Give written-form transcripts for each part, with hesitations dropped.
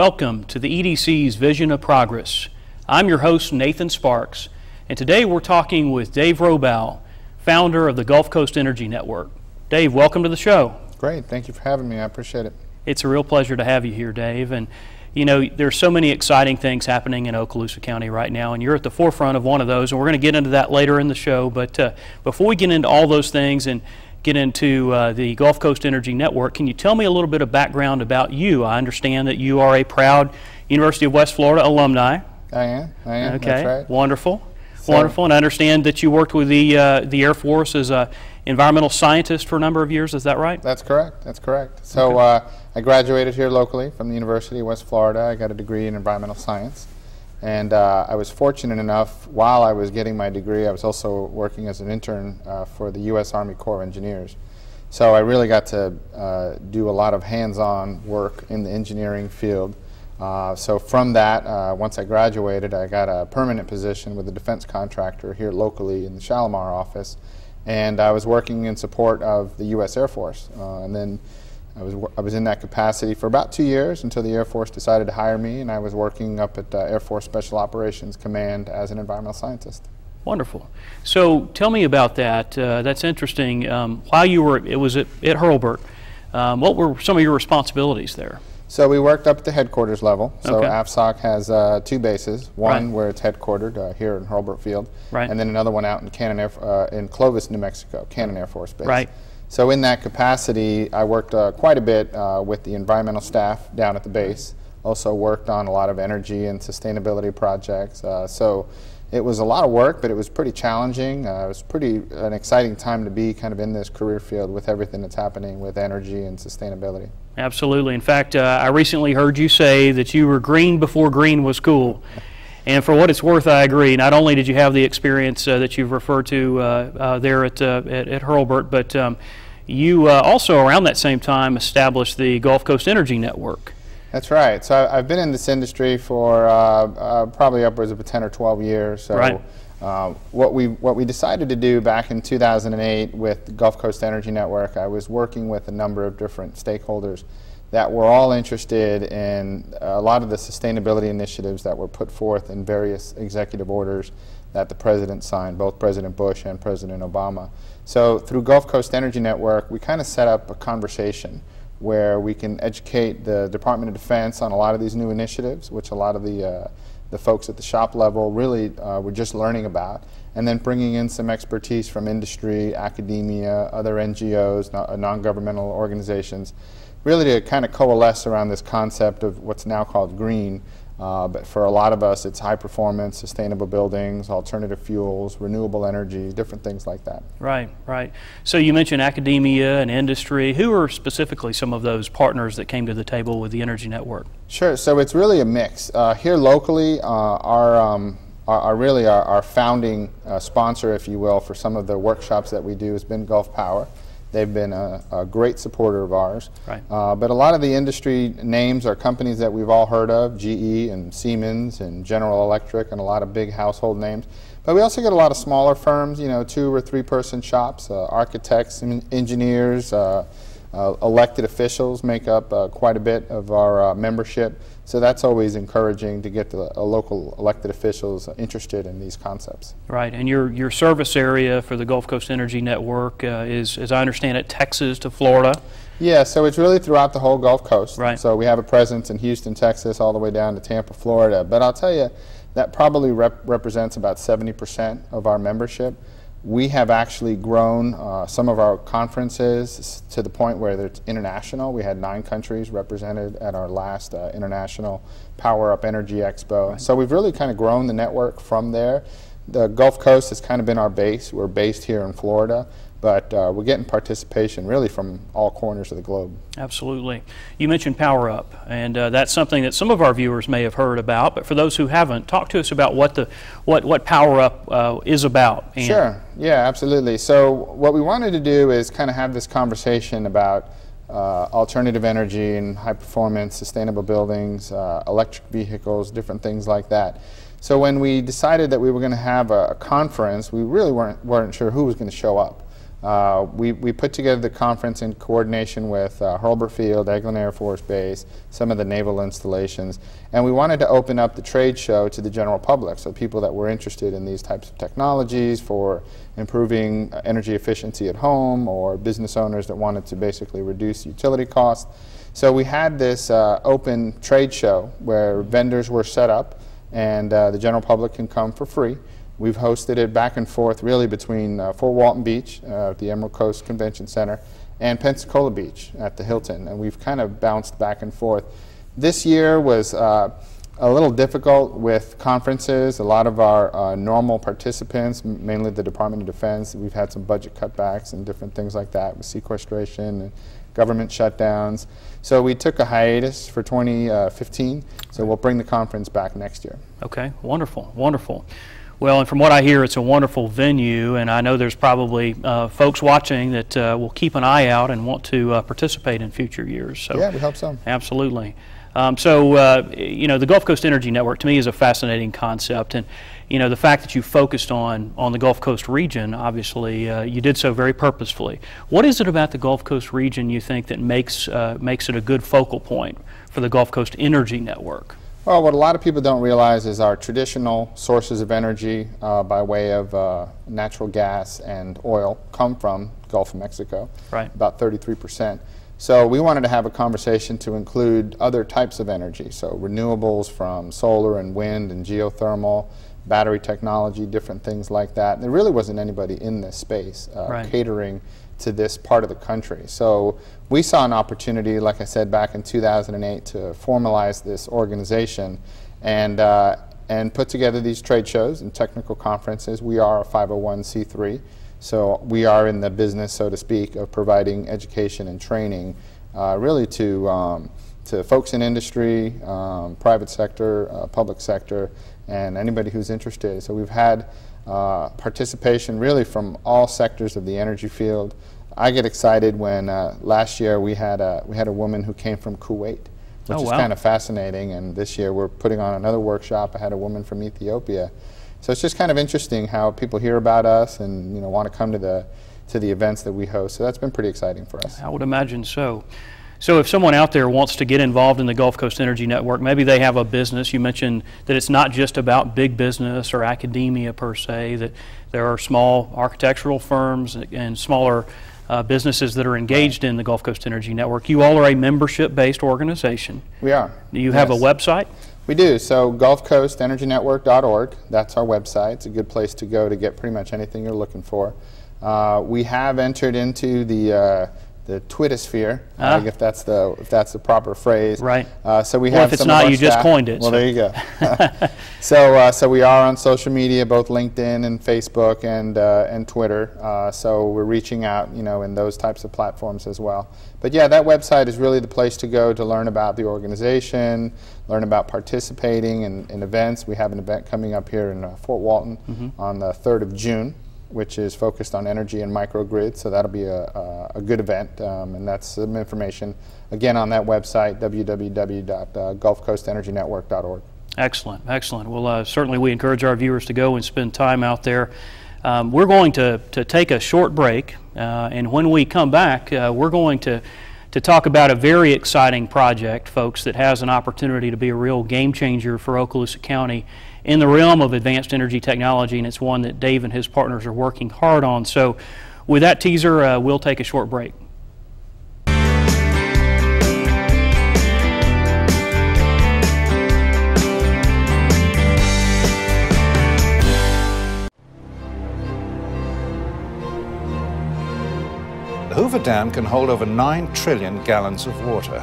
Welcome to the EDC's Vision of Progress. I'm your host, Nathan Sparks, and today we're talking with Dave Robau, founder of the Gulf Coast Energy Network. Dave, welcome to the show. Great, thank you for having me. I appreciate it. It's a real pleasure to have you here, Dave. And you know, there's so many exciting things happening in Okaloosa County right now, and you're at the forefront of one of those, and we're going to get into that later in the show. But before we get into all those things and get into the Gulf Coast Energy Network, can you tell me a little bit of background about you? I understand that you are a proud University of West Florida alumni. I am, Okay, that's right. Wonderful, wonderful. And I understand that you worked with the Air Force as an environmental scientist for a number of years, is that right? That's correct, that's correct. So I graduated here locally from the University of West Florida. I got a degree in environmental science. And I was fortunate enough, while I was getting my degree, I was also working as an intern for the U.S. Army Corps of Engineers. So I really got to do a lot of hands-on work in the engineering field. So from that, once I graduated, I got a permanent position with a defense contractor here locally in the Shalimar office. And I was working in support of the U.S. Air Force. And then I was in that capacity for about 2 years until the Air Force decided to hire me, and I was working up at Air Force Special Operations Command as an environmental scientist. Wonderful. So tell me about that. That's interesting. While you were, it was at Hurlburt, what were some of your responsibilities there? So we worked up at the headquarters level. So Okay. AFSOC has two bases, one where it's headquartered here in Hurlburt Field, and then another one out in in Clovis, New Mexico, Cannon Air Force Base. Right. So in that capacity, I worked quite a bit with the environmental staff down at the base. Also worked on a lot of energy and sustainability projects. So it was a lot of work, but it was pretty challenging. It was an exciting time to be kind of in this career field with everything that's happening with energy and sustainability. Absolutely. In fact, I recently heard you say that you were green before green was cool. And for what it's worth, I agree. Not only did you have the experience that you've referred to there at Hurlburt, but you also, around that same time, established the Gulf Coast Energy Network. That's right. So I've been in this industry for probably upwards of 10 or 12 years. So what we decided to do back in 2008 with the Gulf Coast Energy Network, I was working with a number of different stakeholders that were all interested in a lot of the sustainability initiatives that were put forth in various executive orders that the President signed, both President Bush and President Obama. So through Gulf Coast Energy Network, we kind of set up a conversation where we can educate the Department of Defense on a lot of these new initiatives, which a lot of the folks at the shop level really were just learning about, and then bringing in some expertise from industry, academia, other NGOs, non-governmental organizations, really to kind of coalesce around this concept of what's now called green. But for a lot of us, it's high performance, sustainable buildings, alternative fuels, renewable energy, different things like that. Right, right. So you mentioned academia and industry. Who are specifically some of those partners that came to the table with the Energy Network? Sure, so it's really a mix. Here locally, our founding sponsor, if you will, for some of the workshops that we do has been Gulf Power. They've been a great supporter of ours. Right. But a lot of the industry names are companies that we've all heard of, GE and Siemens and General Electric, and a lot of big household names. But we also get a lot of smaller firms, you know, 2 or 3 person shops, architects, engineers, elected officials make up quite a bit of our membership. So that's always encouraging to get the local elected officials interested in these concepts. Right, and your service area for the Gulf Coast Energy Network is, as I understand it, Texas to Florida. Yeah, so it's really throughout the whole Gulf Coast. Right. So we have a presence in Houston, Texas, all the way down to Tampa, Florida. But I'll tell you, that probably represents about 70% of our membership. We have actually grown some of our conferences to the point where it's international. We had 9 countries represented at our last international Power Up Energy Expo. Right. So we've really kind of grown the network from there. The Gulf Coast has kind of been our base. We're based here in Florida, but we're getting participation really from all corners of the globe. Absolutely. You mentioned Power Up, and that's something that some of our viewers may have heard about, but for those who haven't, talk to us about what Power Up is about. Sure, yeah, absolutely. So what we wanted to do is kind of have this conversation about alternative energy and high performance, sustainable buildings, electric vehicles, different things like that. So when we decided that we were going to have a conference, we really weren't sure who was going to show up. We put together the conference in coordination with Hurlburt Field, Eglin Air Force Base, some of the naval installations, and we wanted to open up the trade show to the general public, so people that were interested in these types of technologies for improving energy efficiency at home, or business owners that wanted to basically reduce utility costs. So we had this open trade show where vendors were set up, and the general public can come for free. We've hosted it back and forth really between Fort Walton Beach at the Emerald Coast Convention Center and Pensacola Beach at the Hilton, and we've kind of bounced back and forth. This year was a little difficult with conferences. A lot of our normal participants, mainly the Department of Defense, we've had some budget cutbacks and different things like that with sequestration and government shutdowns. So we took a hiatus for 2015, so we'll bring the conference back next year. Okay, wonderful, wonderful. Well, and from what I hear, it's a wonderful venue, and I know there's probably folks watching that will keep an eye out and want to participate in future years. So, yeah, we hope so. Absolutely. You know, the Gulf Coast Energy Network to me is a fascinating concept, and you know, the fact that you focused on the Gulf Coast region, obviously, you did so very purposefully. What is it about the Gulf Coast region you think that makes it a good focal point for the Gulf Coast Energy Network? Well, what a lot of people don't realize is our traditional sources of energy by way of natural gas and oil come from Gulf of Mexico, right? About 33%. So we wanted to have a conversation to include other types of energy, so renewables from solar and wind and geothermal, battery technology, different things like that. And there really wasn't anybody in this space catering to this part of the country. So we saw an opportunity, like I said, back in 2008 to formalize this organization and put together these trade shows and technical conferences. We are a 501c3, so we are in the business, so to speak, of providing education and training really to folks in industry, private sector, public sector, and anybody who's interested. So we've had participation really from all sectors of the energy field. I get excited when last year we had a woman who came from Kuwait, which is kind of fascinating, and this year we're putting on another workshop. I had a woman from Ethiopia. So it's just kind of interesting how people hear about us and want to come to the events that we host. So that's been pretty exciting for us. I would imagine so. So if someone out there wants to get involved in the Gulf Coast Energy Network, maybe they have a business. You mentioned that it's not just about big business or academia per se, that there are small architectural firms and smaller businesses that are engaged in the Gulf Coast Energy Network. You all are a membership-based organization. We are. Do you have a website? We do. So GulfCoastEnergyNetwork.org, that's our website. It's a good place to go to get pretty much anything you're looking for. We have entered into the Twittersphere, if that's the proper phrase. Right. So we have. If it's not, you just coined it. Well, there you go. So we are on social media, both LinkedIn and Facebook and Twitter. So we're reaching out, in those types of platforms as well. But yeah, that website is really the place to go to learn about the organization, learn about participating in events. We have an event coming up here in Fort Walton on the 3rd of June. Which is focused on energy and microgrid, so that'll be a good event, and that's some information, again, on that website, www.gulfcoastenergynetwork.org. Excellent, excellent. Well, certainly we encourage our viewers to go and spend time out there. We're going to take a short break, and when we come back, we're going to talk about a very exciting project, folks, that has an opportunity to be a real game changer for Okaloosa County in the realm of advanced energy technology, and it's one that Dave and his partners are working hard on. So with that teaser, we'll take a short break. The Hoover Dam can hold over 9 trillion gallons of water.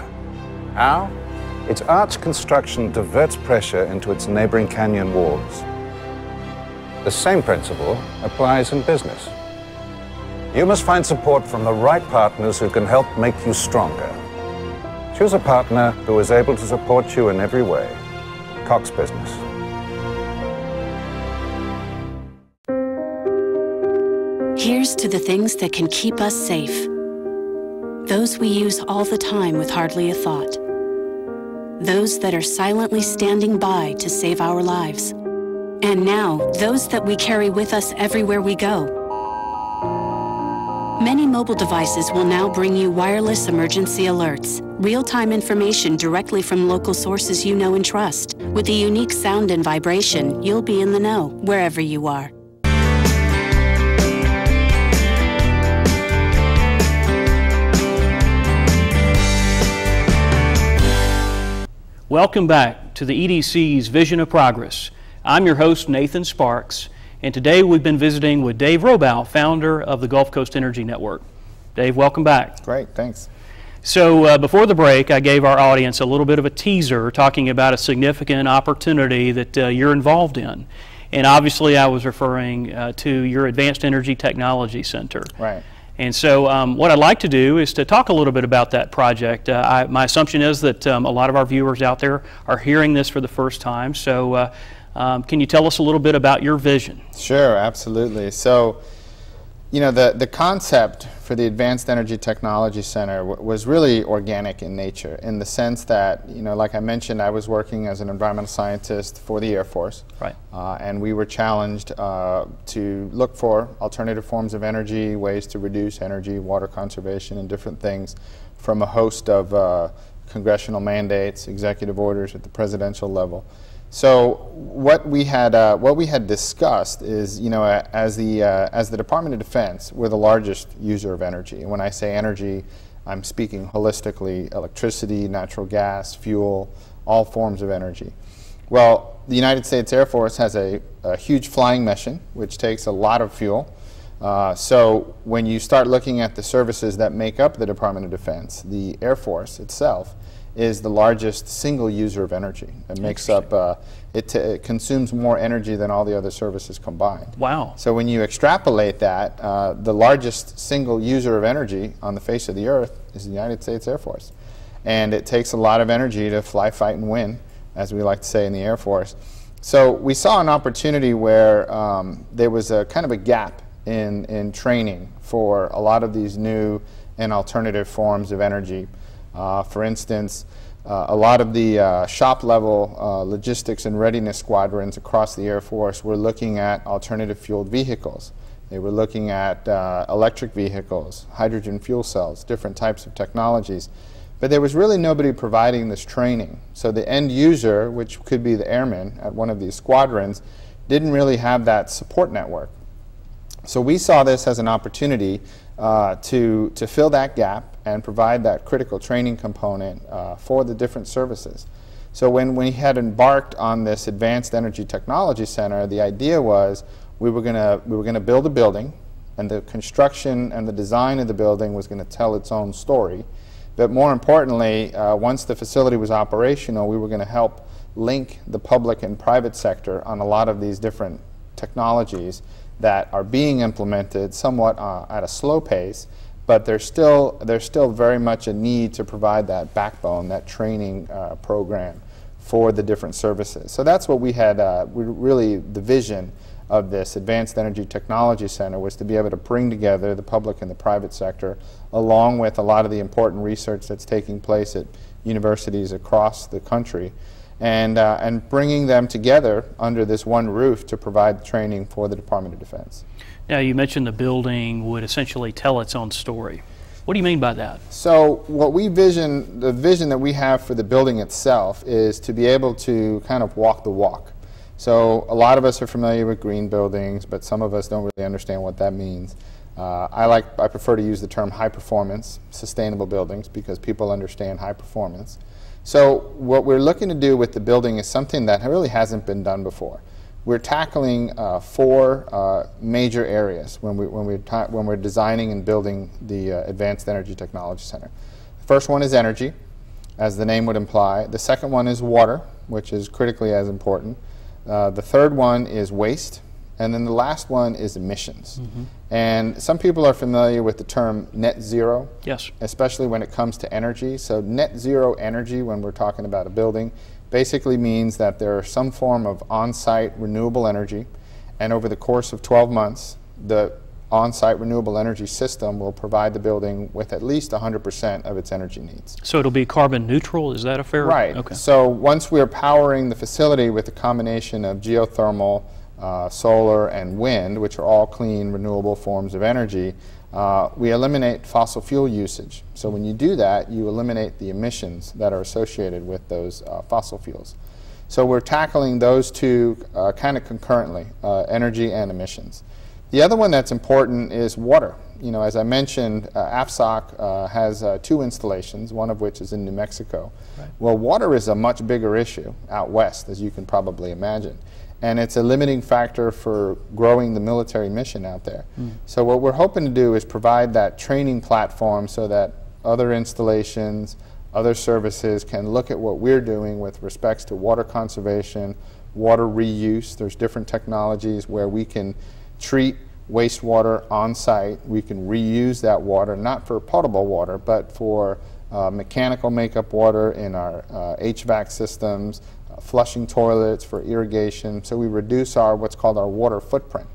How? Its arch construction diverts pressure into its neighboring canyon walls. The same principle applies in business. You must find support from the right partners who can help make you stronger. Choose a partner who is able to support you in every way. Cox Business. Here's to the things that can keep us safe. Those we use all the time with hardly a thought. Those that are silently standing by to save our lives. And now, those that we carry with us everywhere we go. Many mobile devices will now bring you wireless emergency alerts, real-time information directly from local sources you know and trust. With the unique sound and vibration, you'll be in the know, wherever you are. Welcome back to the EDC's Vision of Progress. I'm your host, Nathan Sparks, and today we've been visiting with Dave Robau, founder of the Gulf Coast Energy Network. Dave, welcome back. Great, thanks. So before the break, I gave our audience a little bit of a teaser talking about a significant opportunity that you're involved in. And obviously I was referring to your Advanced Energy Technology Center. Right. And so what I'd like to do is to talk a little bit about that project. My assumption is that a lot of our viewers out there are hearing this for the first time. So can you tell us a little bit about your vision? Sure, absolutely. So, you know, the concept for the Advanced Energy Technology Center was really organic in nature, in the sense that, you know, like I mentioned, I was working as an environmental scientist for the Air Force. Right. And we were challenged to look for alternative forms of energy, ways to reduce energy, water conservation, and different things from a host of congressional mandates, executive orders at the presidential level. So what we had discussed is, you know, as the Department of Defense, we're the largest user of energy. And when I say energy, I'm speaking holistically: electricity, natural gas, fuel, all forms of energy. Well, the United States Air Force has a huge flying mission, which takes a lot of fuel. So when you start looking at the services that make up the Department of Defense, the Air Force itself is the largest single user of energy. It makes up, it consumes more energy than all the other services combined. Wow. So when you extrapolate that, the largest single user of energy on the face of the earth is the United States Air Force. And it takes a lot of energy to fly, fight, and win, as we like to say in the Air Force. So we saw an opportunity where there was a kind of a gap in training for a lot of these new and alternative forms of energy. For instance, a lot of the shop-level logistics and readiness squadrons across the Air Force were looking at alternative fueled vehicles. They were looking at electric vehicles, hydrogen fuel cells, different types of technologies. But there was really nobody providing this training. So the end user, which could be the airman at one of these squadrons, didn't really have that support network. So we saw this as an opportunity to fill that gap and provide that critical training component for the different services. So when we had embarked on this Advanced Energy Technology Center, the idea was we were going to build a building, and the construction and the design of the building was going to tell its own story. But more importantly, once the facility was operational, we were going to help link the public and private sector on a lot of these different technologies that are being implemented somewhat at a slow pace, but there's still very much a need to provide that backbone, that training program for the different services. So that's what we had, really the vision of this Advanced Energy Technology Center was to be able to bring together the public and the private sector, along with a lot of the important research that's taking place at universities across the country, and bringing them together under this one roof to provide training for the Department of Defense. Now, you mentioned the building would essentially tell its own story. What do you mean by that? So what the vision that we have for the building itself is to be able to kind of walk the walk. So a lot of us are familiar with green buildings, but some of us don't really understand what that means. I prefer to use the term high performance, sustainable buildings, because people understand high performance. So what we're looking to do with the building is something that really hasn't been done before. We're tackling four major areas when we're designing and building the Advanced Energy Technology Center. The first one is energy, as the name would imply. The second one is water, which is critically as important. The third one is waste, and then the last one is emissions. Mm-hmm. And some people are familiar with the term net zero, yes, especially when it comes to energy. So net zero energy, when we're talking about a building, basically means that there is some form of on-site renewable energy, and over the course of 12 months, the on-site renewable energy system will provide the building with at least 100% of its energy needs. So it'll be carbon neutral, is that a fair? Right. Okay. So once we're powering the facility with a combination of geothermal, solar, and wind, which are all clean, renewable forms of energy, we eliminate fossil fuel usage. So when you do that, you eliminate the emissions that are associated with those fossil fuels. So we're tackling those two kind of concurrently, energy and emissions. The other one that's important is water. You know, as I mentioned, AFSOC has 2 installations, one of which is in New Mexico. Right. Well, water is a much bigger issue out west, as you can probably imagine. And it's a limiting factor for growing the military mission out there. So what we're hoping to do is provide that training platform so that other installations, other services can look at what we're doing with respects to water conservation, water reuse. There's different technologies where we can treat wastewater on site. We can reuse that water, not for potable water, but for mechanical makeup water in our HVAC systems, flushing toilets for irrigation. So we reduce our what's called our water footprint.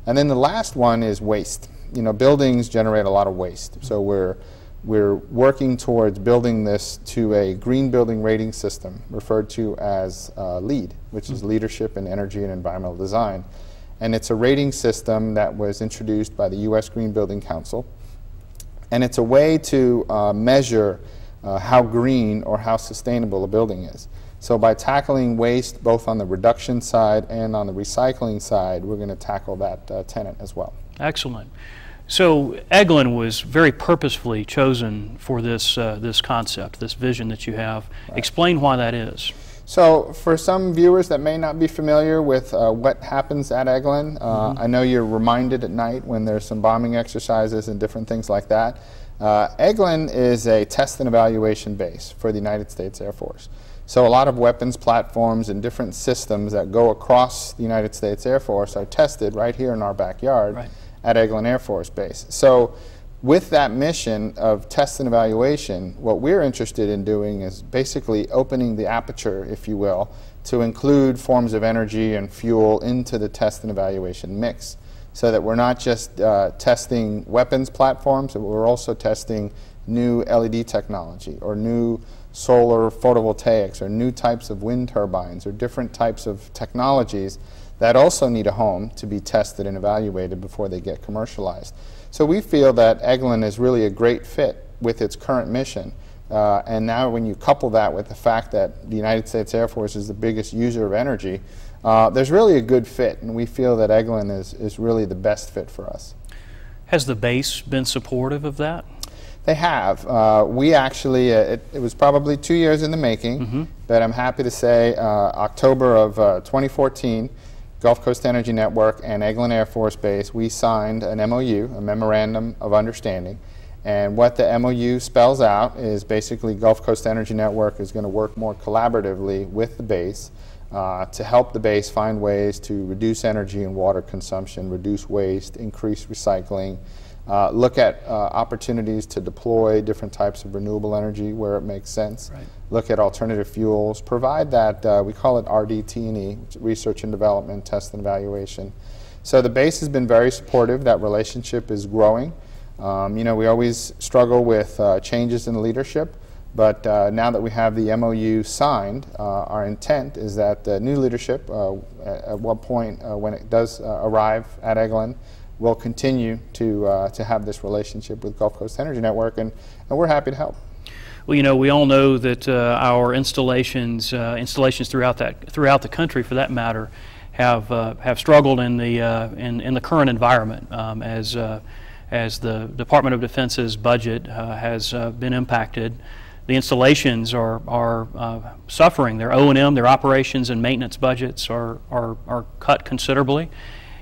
And then the last one is waste. You know, buildings generate a lot of waste. So we're working towards building this to a green building rating system referred to as LEED, which is Leadership in Energy and Environmental Design. And it's a rating system that was introduced by the U.S. Green Building Council. And it's a way to measure how green or how sustainable a building is. So by tackling waste both on the reduction side and on the recycling side, we're going to tackle that tenet as well. Excellent. So Eglin was very purposefully chosen for this, this concept, this vision that you have. Right. Explain why that is. So for some viewers that may not be familiar with what happens at Eglin, I know you're reminded at night when there's some bombing exercises and different things like that. Eglin is a test and evaluation base for the United States Air Force. So a lot of weapons platforms and different systems that go across the United States Air Force are tested right here in our backyard at Eglin Air Force Base. So with that mission of test and evaluation, what we're interested in doing is basically opening the aperture, if you will, to include forms of energy and fuel into the test and evaluation mix, so that we're not just testing weapons platforms, but we're also testing new LED technology or new solar photovoltaics or new types of wind turbines or different types of technologies that also need a home to be tested and evaluated before they get commercialized. So we feel that Eglin is really a great fit with its current mission. And now when you couple that with the fact that the United States Air Force is the biggest user of energy, there's really a good fit, and we feel that Eglin is really the best fit for us. Has the base been supportive of that? They have. We actually, it was probably 2 years in the making, but I'm happy to say October of 2014, Gulf Coast Energy Network and Eglin Air Force Base, we signed an MOU, a Memorandum of Understanding. And what the MOU spells out is basically Gulf Coast Energy Network is going to work more collaboratively with the base to help the base find ways to reduce energy and water consumption, reduce waste, increase recycling, look at opportunities to deploy different types of renewable energy where it makes sense, look at alternative fuels, provide that, we call it RDT&E, Research and Development, Test and Evaluation. So the base has been very supportive. That relationship is growing. You know, we always struggle with changes in leadership, but now that we have the MOU signed, our intent is that the new leadership, at one point when it does arrive at Eglin, will continue to have this relationship with Gulf Coast Energy Network, and we're happy to help. Well, you know, we all know that our installations throughout the country, for that matter, have struggled in the current environment as the Department of Defense's budget has been impacted. The installations are suffering. Their O&M, their operations and maintenance budgets are cut considerably.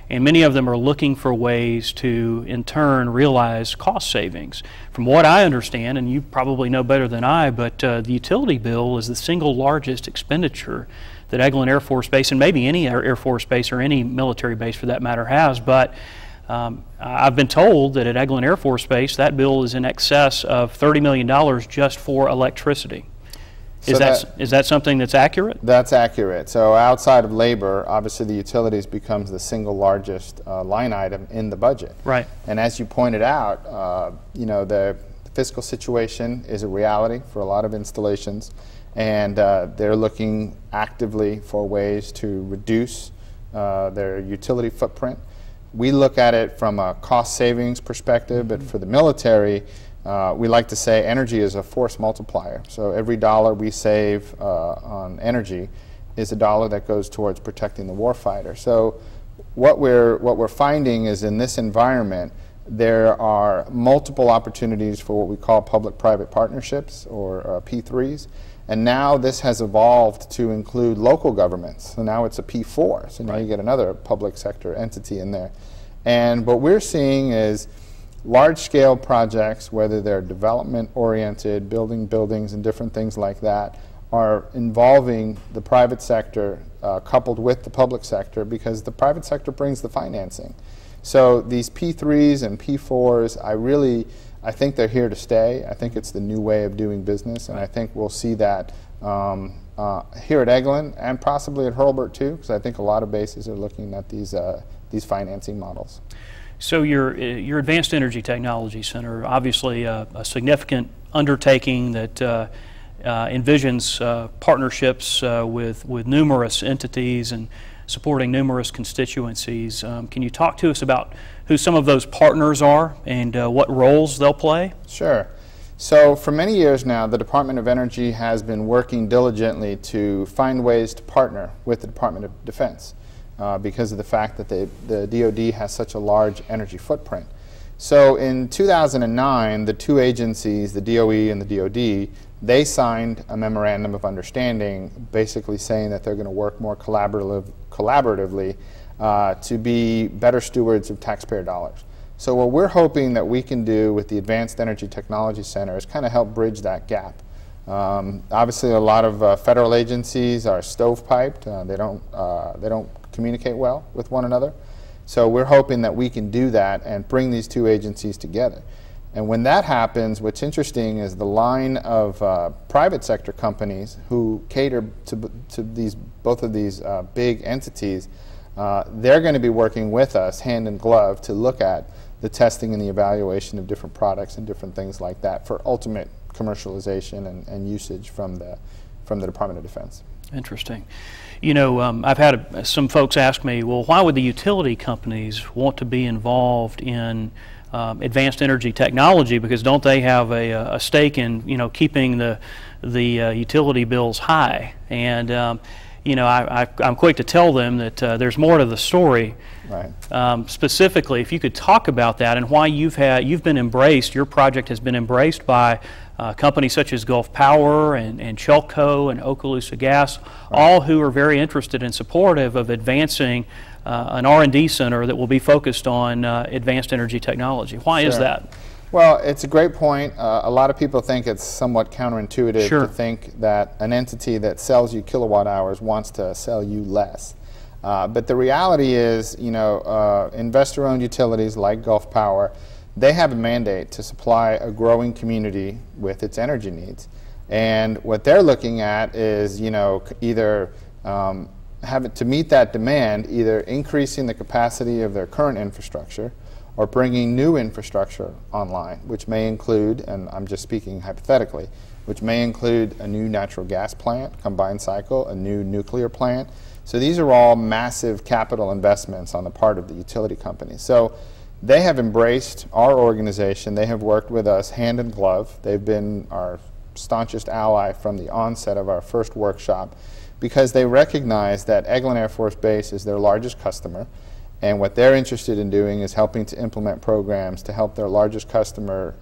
And many of them are looking for ways to, in turn, realize cost savings. From what I understand, and you probably know better than I, but the utility bill is the single largest expenditure that Eglin Air Force Base, and maybe any Air Force base or any military base for that matter, has. But I've been told that at Eglin Air Force Base, that bill is in excess of $30 million just for electricity. So is that something that's accurate? That's accurate. So outside of labor, obviously the utilities becomes the single largest line item in the budget. Right. And as you pointed out, you know, the fiscal situation is a reality for a lot of installations, and they're looking actively for ways to reduce their utility footprint, We look at it from a cost savings perspective, but for the military, we like to say energy is a force multiplier. So every dollar we save on energy is a dollar that goes towards protecting the warfighter. So what we're finding is in this environment, there are multiple opportunities for what we call public-private partnerships, or P3s. And now this has evolved to include local governments. So now it's a P4. So now you get another public sector entity in there. And what we're seeing is large-scale projects, whether they're development-oriented, building buildings and different things like that, are involving the private sector coupled with the public sector, because the private sector brings the financing. So these P3s and P4s, I think they're here to stay. I think it's the new way of doing business, and I think we'll see that here at Eglin and possibly at Hurlburt too, because I think a lot of bases are looking at these financing models. So your Advanced Energy Technology Center, obviously a significant undertaking that envisions partnerships with numerous entities and supporting numerous constituencies. Can you talk to us about who some of those partners are and what roles they'll play? Sure. So for many years now, the Department of Energy has been working diligently to find ways to partner with the Department of Defense because of the fact that the DoD has such a large energy footprint. So in 2009, the two agencies, the DOE and the DoD, they signed a memorandum of understanding basically saying that they're going to work more collaboratively to be better stewards of taxpayer dollars. So what we're hoping that we can do with the Advanced Energy Technology Center is kind of help bridge that gap. Obviously a lot of federal agencies are stovepiped. They don't communicate well with one another. So we're hoping that we can do that and bring these two agencies together. And when that happens, what's interesting is the line of private sector companies who cater to both of these big entities, they're going to be working with us hand in glove to look at the testing and the evaluation of different products and different things like that for ultimate commercialization and usage from the Department of Defense. Interesting. You know, I've had some folks ask me, well, why would the utility companies want to be involved in advanced energy technology, because don't they have a stake in, you know, keeping the utility bills high? And you know, I'm quick to tell them that there's more to the story. Right. Specifically, if you could talk about that and why you've been embraced, your project has been embraced by companies such as Gulf Power and Chelco and Okaloosa Gas, right, all who are very interested and supportive of advancing an R&D center that will be focused on advanced energy technology. Why is that? Well, it's a great point. A lot of people think it's somewhat counterintuitive to think that an entity that sells you kilowatt hours wants to sell you less. But the reality is, you know, investor-owned utilities like Gulf Power, they have a mandate to supply a growing community with its energy needs. And what they're looking at is, you know, either to meet that demand, either increasing the capacity of their current infrastructure or bringing new infrastructure online, which may include, and I'm just speaking hypothetically, which may include a new natural gas plant, combined cycle, a new nuclear plant. So these are all massive capital investments on the part of the utility companies. So they have embraced our organization. They have worked with us hand in glove. They've been our staunchest ally from the onset of our first workshop, because they recognize that Eglin Air Force Base is their largest customer, and what they're interested in doing is helping to implement programs to help their largest customer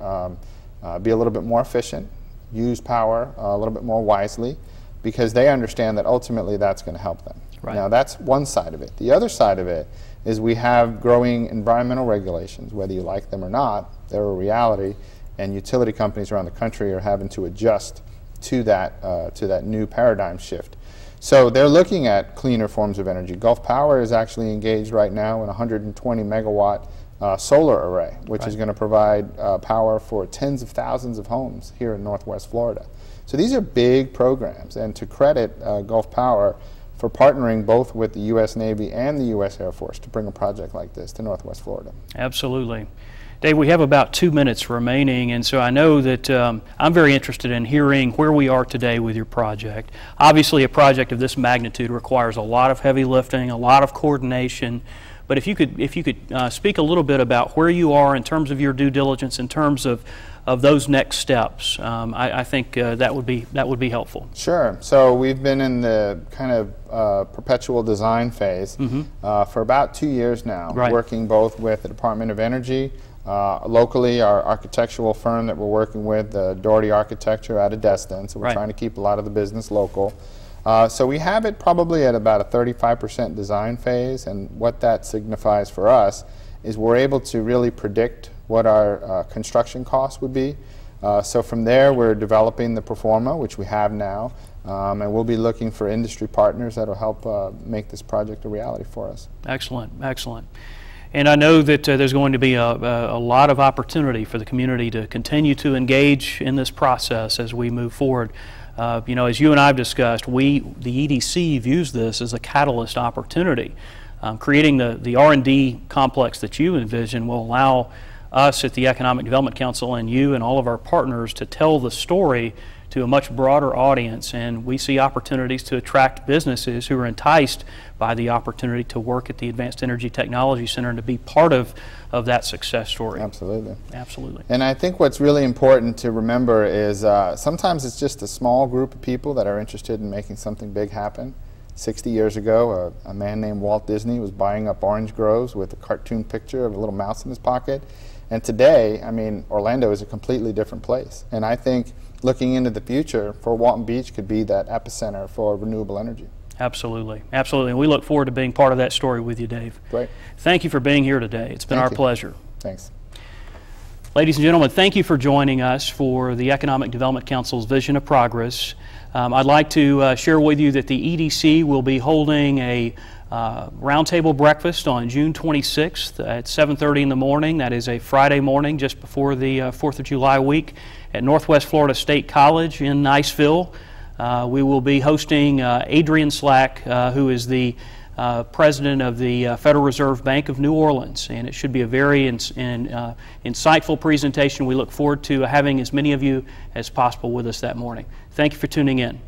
be a little bit more efficient, use power a little bit more wisely, because they understand that ultimately that's going to help them. Right. Now that's one side of it. The other side of it is we have growing environmental regulations. Whether you like them or not, they're a reality, and utility companies around the country are having to adjust to that new paradigm shift. So they're looking at cleaner forms of energy. Gulf Power is actually engaged right now in a 120 megawatt solar array, which is going to provide power for tens of thousands of homes here in Northwest Florida. So these are big programs, and to credit Gulf Power for partnering both with the U.S. Navy and the U.S. Air Force to bring a project like this to Northwest Florida. Absolutely. Dave, we have about 2 minutes remaining, and so I know that I'm very interested in hearing where we are today with your project. Obviously, a project of this magnitude requires a lot of heavy lifting, a lot of coordination, But if you could speak a little bit about where you are in terms of your due diligence, in terms of those next steps, I think that would be helpful. Sure. So we've been in the kind of perpetual design phase for about 2 years now, working both with the Department of Energy, locally our architectural firm that we're working with, Doherty Architecture out of Destin, so we're trying to keep a lot of the business local. So we have it probably at about a 35% design phase, and what that signifies for us is we're able to really predict what our construction costs would be. So from there we're developing the performa, which we have now, and we'll be looking for industry partners that will help make this project a reality for us. Excellent, excellent. And I know that there's going to be a lot of opportunity for the community to continue to engage in this process as we move forward. You know, as you and I have discussed, the EDC views this as a catalyst opportunity. Creating the R&D complex that you envision will allow us at the Economic Development Council and you and all of our partners to tell the story to a much broader audience, and we see opportunities to attract businesses who are enticed by the opportunity to work at the Advanced Energy Technology Center and to be part of that success story. Absolutely. Absolutely. And I think what's really important to remember is sometimes it's just a small group of people that are interested in making something big happen. 60 years ago, a man named Walt Disney was buying up orange groves with a cartoon picture of a little mouse in his pocket. And today, I mean, Orlando is a completely different place. And I think looking into the future, Fort Walton Beach could be that epicenter for renewable energy. Absolutely, absolutely. And we look forward to being part of that story with you, Dave. Great. Thank you for being here today. It's been our pleasure. Thanks. Ladies and gentlemen, thank you for joining us for the Economic Development Council's Vision of Progress. I'd like to share with you that the EDC will be holding a roundtable breakfast on June 26th at 7:30 in the morning. That is a Friday morning just before the 4th of July week at Northwest Florida State College in Niceville. We will be hosting Adrian Slack, who is the president of the Federal Reserve Bank of New Orleans, and it should be a very insightful presentation. We look forward to having as many of you as possible with us that morning. Thank you for tuning in.